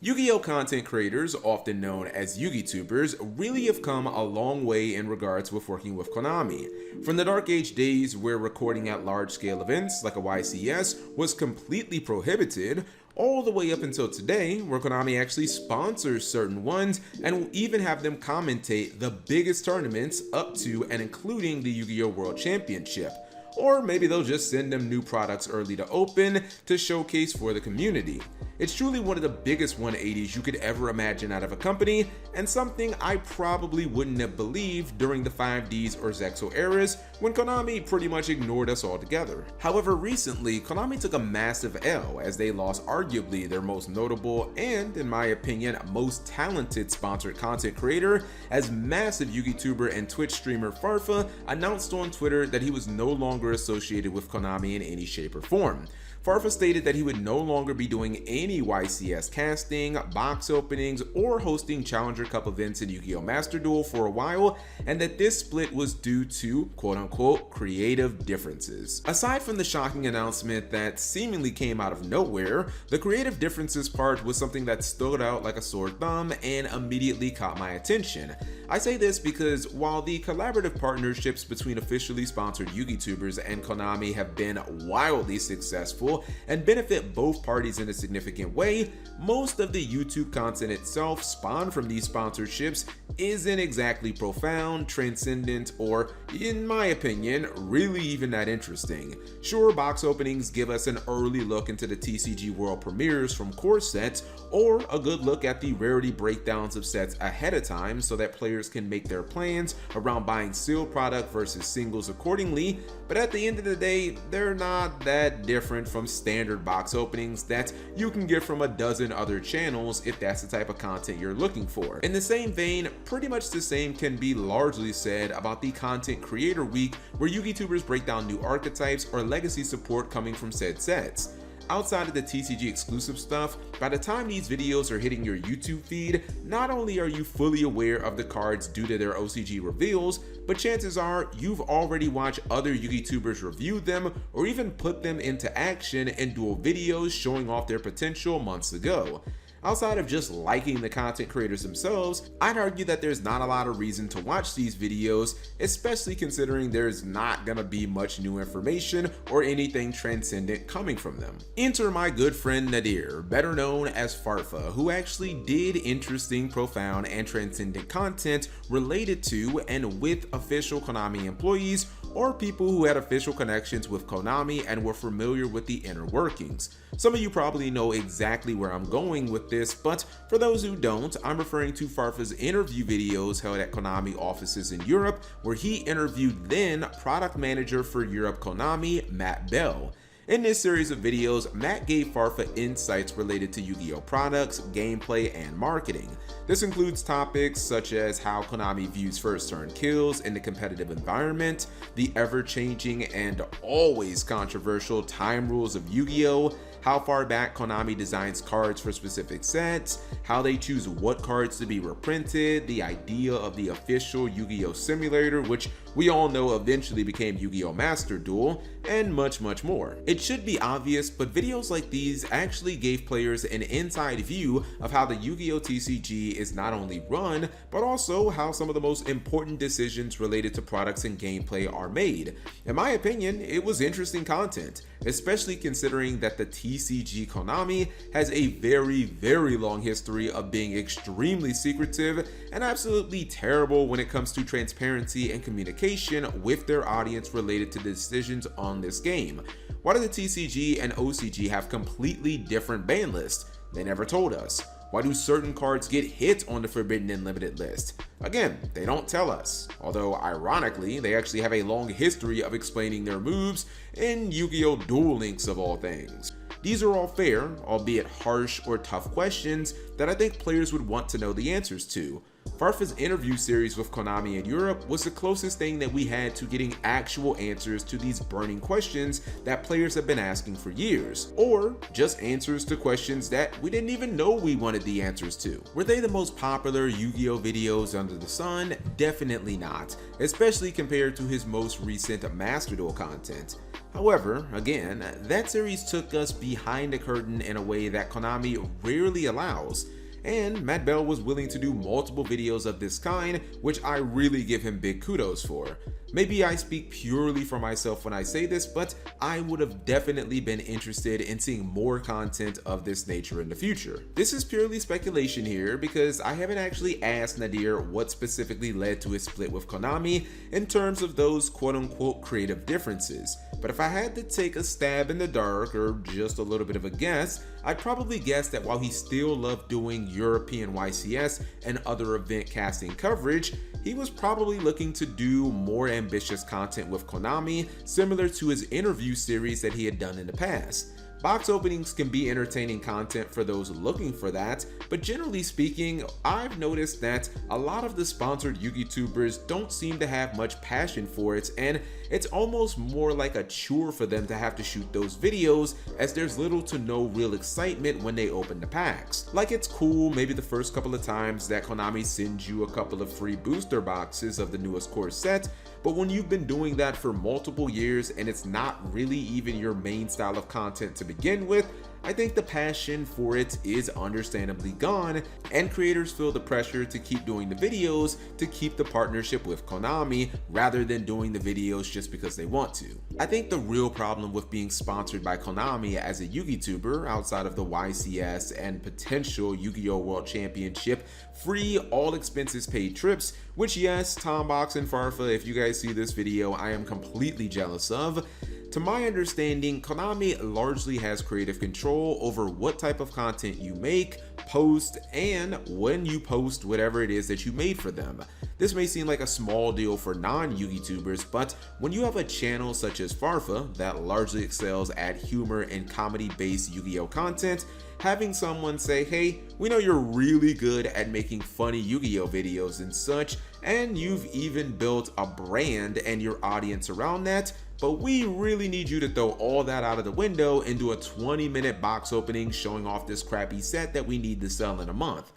Yu-Gi-Oh! Content creators, often known as Yugitubers, really have come a long way in regards with working with Konami. From the Dark Age days where recording at large-scale events like a YCS was completely prohibited, all the way up until today where Konami actually sponsors certain ones and will even have them commentate the biggest tournaments up to and including the Yu-Gi-Oh! World Championship. Or maybe they'll just send them new products early to open to showcase for the community. It's truly one of the biggest 180s you could ever imagine out of a company, and something I probably wouldn't have believed during the 5Ds or Zexo eras when Konami pretty much ignored us altogether. However, recently, Konami took a massive L as they lost arguably their most notable and, in my opinion, most talented sponsored content creator, as massive Yugituber and Twitch streamer Farfa announced on Twitter that he was no longer associated with Konami in any shape or form. Farfa stated that he would no longer be doing any YCS casting, box openings, or hosting Challenger Cup events in Yu-Gi-Oh! Master Duel for a while, and that this split was due to quote-unquote creative differences. Aside from the shocking announcement that seemingly came out of nowhere, the creative differences part was something that stood out like a sore thumb and immediately caught my attention. I say this because while the collaborative partnerships between officially sponsored Yugitubers and Konami have been wildly successful and benefit both parties in a significant way, most of the YouTube content itself spawned from these sponsorships isn't exactly profound, transcendent, or, in my opinion, really even that interesting. Sure, box openings give us an early look into the TCG World premieres from core sets, or a good look at the rarity breakdowns of sets ahead of time so that players can make their plans around buying sealed product versus singles accordingly, but at the end of the day, they're not that different from standard box openings that you can get from a dozen other channels if that's the type of content you're looking for. In the same vein, pretty much the same can be largely said about the Content Creator Week, where Yugitubers break down new archetypes or legacy support coming from said sets. Outside of the TCG exclusive stuff, by the time these videos are hitting your YouTube feed, not only are you fully aware of the cards due to their OCG reveals, but chances are you've already watched other Yugitubers review them or even put them into action in dual videos showing off their potential months ago. Outside of just liking the content creators themselves, I'd argue that there's not a lot of reason to watch these videos, especially considering there's not gonna be much new information or anything transcendent coming from them. Enter my good friend Nadir, better known as Farfa, who actually did interesting, profound, and transcendent content related to and with official Konami employees or people who had official connections with Konami and were familiar with the inner workings. Some of you probably know exactly where I'm going with this, but for those who don't, I'm referring to Farfa's interview videos held at Konami offices in Europe, where he interviewed then product manager for Europe Konami, Matt Bell. In this series of videos, Matt gave Farfa insights related to Yu-Gi-Oh! Products, gameplay, and marketing. This includes topics such as how Konami views first turn kills in the competitive environment, the ever-changing and always controversial time rules of Yu-Gi-Oh!, how far back Konami designs cards for specific sets, how they choose what cards to be reprinted, the idea of the official Yu-Gi-Oh! Simulator, which we all know eventually became Yu-Gi-Oh! Master Duel, and much more. It should be obvious, but videos like these actually gave players an inside view of how the Yu-Gi-Oh! TCG is not only run, but also how some of the most important decisions related to products and gameplay are made. In my opinion, it was interesting content, especially considering that the TCG Konami has a very long history of being extremely secretive and absolutely terrible when it comes to transparency and communication with their audience related to decisions on this game. Why do the TCG and OCG have completely different ban lists? They never told us. Why do certain cards get hit on the Forbidden and Limited list? Again, they don't tell us, although ironically, they actually have a long history of explaining their moves in Yu-Gi-Oh! Duel Links of all things. These are all fair, albeit harsh or tough questions that I think players would want to know the answers to. Farfa's interview series with Konami in Europe was the closest thing that we had to getting actual answers to these burning questions that players have been asking for years, or just answers to questions that we didn't even know we wanted the answers to. Were they the most popular Yu-Gi-Oh! Videos under the sun? Definitely not, especially compared to his most recent Master Duel content. However, again, that series took us behind the curtain in a way that Konami rarely allows, and Matt Bell was willing to do multiple videos of this kind, which I really give him big kudos for. Maybe I speak purely for myself when I say this, but I would have definitely been interested in seeing more content of this nature in the future. This is purely speculation here because I haven't actually asked Nadir what specifically led to his split with Konami in terms of those quote-unquote creative differences. But if I had to take a stab in the dark, or just a little bit of a guess, I'd probably guess that while he still loved doing European YCS and other event casting coverage, he was probably looking to do more ambitious content with Konami, similar to his interview series that he had done in the past. Box openings can be entertaining content for those looking for that, but generally speaking, I've noticed that a lot of the sponsored Yugitubers don't seem to have much passion for it, and it's almost more like a chore for them to have to shoot those videos, as there's little to no real excitement when they open the packs. Like, it's cool maybe the first couple of times that Konami sends you a couple of free booster boxes of the newest core set, but when you've been doing that for multiple years and it's not really even your main style of content to begin with, I think the passion for it is understandably gone, and creators feel the pressure to keep doing the videos to keep the partnership with Konami rather than doing the videos just because they want to. I think the real problem with being sponsored by Konami as a Yugituber, outside of the YCS and potential Yu-Gi-Oh! World Championship free all expenses paid trips, which yes, Tombox and Farfa, if you guys see this video, I am completely jealous of. To my understanding, Konami largely has creative control over what type of content you make, post, and when you post whatever it is that you made for them. This may seem like a small deal for non-Yugitubers, but when you have a channel such as Farfa that largely excels at humor and comedy-based Yu-Gi-Oh! Content, having someone say, hey, we know you're really good at making funny Yu-Gi-Oh! Videos and such, and you've even built a brand and your audience around that, but we really need you to throw all that out of the window and do a 20-minute box opening showing off this crappy set that we need to sell in a month.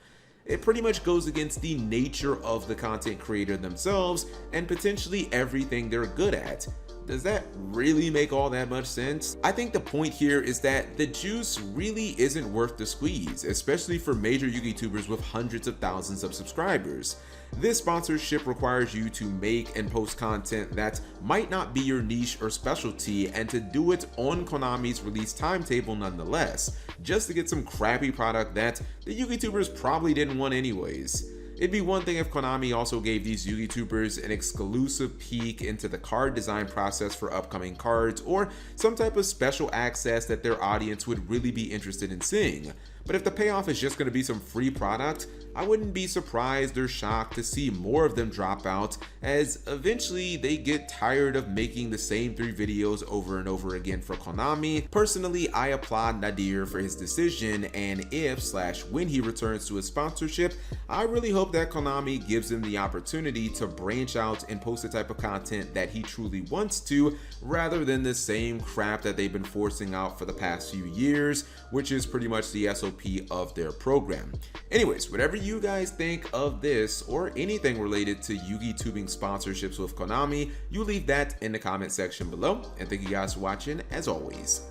It pretty much goes against the nature of the content creator themselves and potentially everything they're good at. Does that really make all that much sense? I think the point here is that the juice really isn't worth the squeeze, especially for major Yugitubers with hundreds of thousands of subscribers. This sponsorship requires you to make and post content that might not be your niche or specialty, and to do it on Konami's release timetable nonetheless, just to get some crappy product that the Yugitubers probably didn't want anyways. It'd be one thing if Konami also gave these Yugitubers an exclusive peek into the card design process for upcoming cards, or some type of special access that their audience would really be interested in seeing. But if the payoff is just going to be some free product, I wouldn't be surprised or shocked to see more of them drop out, as eventually they get tired of making the same 3 videos over and over again for Konami. Personally, I applaud Nadir for his decision, and if/when he returns to his sponsorship, I really hope that Konami gives him the opportunity to branch out and post the type of content that he truly wants to, rather than the same crap that they've been forcing out for the past few years, which is pretty much the SOP of their program. Anyways, whatever you guys think of this or anything related to Yugitubing sponsorships with Konami, you leave that in the comment section below, and thank you guys for watching as always.